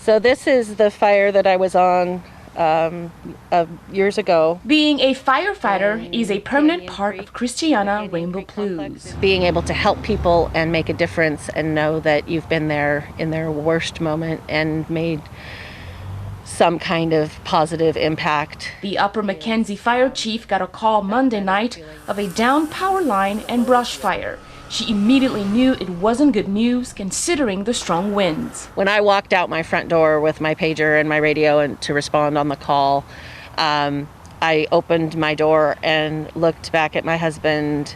So this is the fire that I was on years ago. Being a firefighter is a permanent part of Christiana Rainbow Plews. Being able to help people and make a difference and know that you've been there in their worst moment and made some kind of positive impact. The Upper Mackenzie fire chief got a call Monday night of a downed power line and brush fire. She immediately knew it wasn't good news considering the strong winds. When I walked out my front door with my pager and my radio and to respond on the call, I opened my door and looked back at my husband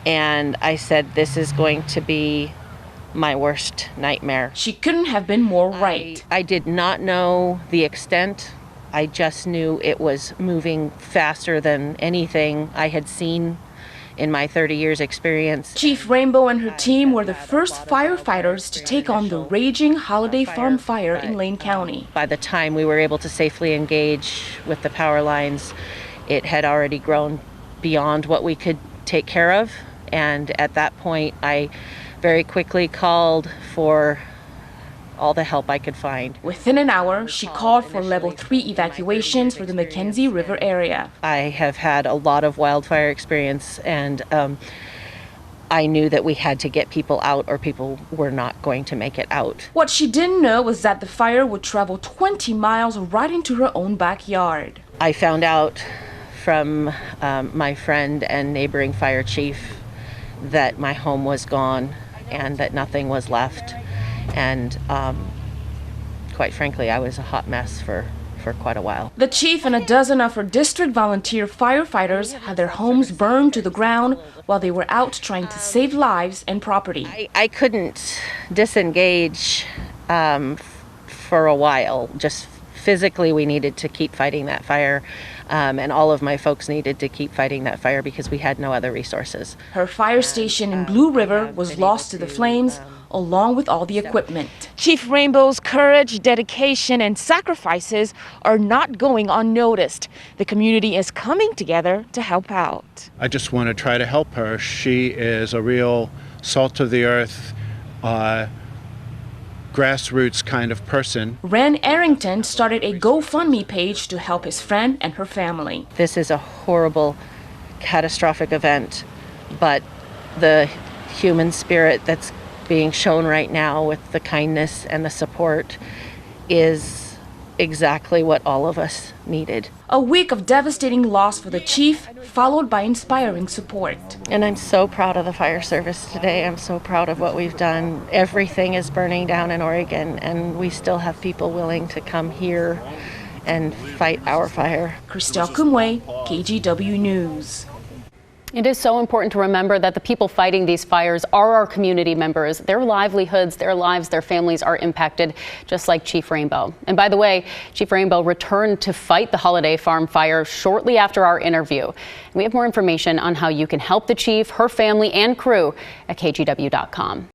and I said, this is going to be my worst nightmare. She couldn't have been more right. I did not know the extent. I just knew it was moving faster than anything I had seen in my 30 years experience. Chief Rainbow and her team were the first firefighters to take on the raging Holiday Farm fire in Lane County. By the time we were able to safely engage with the power lines, it had already grown beyond what we could take care of. And at that point, I very quickly called for all the help I could find. Within an hour, she called for level 3 evacuations for the Mackenzie River area. I have had a lot of wildfire experience, and I knew that we had to get people out or people were not going to make it out. What she didn't know was that the fire would travel 20 miles right into her own backyard. I found out from my friend and neighboring fire chief that my home was gone and that nothing was left. And quite frankly, I was a hot mess for quite a while. The chief and a dozen of her district volunteer firefighters had their homes burned to the ground while they were out trying to save lives and property. I couldn't disengage for a while. Just physically, we needed to keep fighting that fire. And all of my folks needed to keep fighting that fire because we had no other resources. Her fire station in Blue River was lost to the flames, along with all the equipment. Chief Rainbow's courage, dedication, and sacrifices are not going unnoticed. The community is coming together to help out. I just want to try to help her. She is a real salt of the earth, grassroots kind of person. Ren Arrington started a GoFundMe page to help his friend and her family. This is a horrible, catastrophic event, but the human spirit that's being shown right now with the kindness and the support is exactly what all of us needed. A week of devastating loss for the chief, followed by inspiring support. And I'm so proud of the fire service today. I'm so proud of what we've done. Everything is burning down in Oregon, and we still have people willing to come here and fight our fire. Christelle Kumwe, KGW News. It is so important to remember that the people fighting these fires are our community members. Their livelihoods, their lives, their families are impacted, just like Chief Rainbow. And by the way, Chief Rainbow returned to fight the Holiday Farm fire shortly after our interview. We have more information on how you can help the chief, her family, and crew at kgw.com.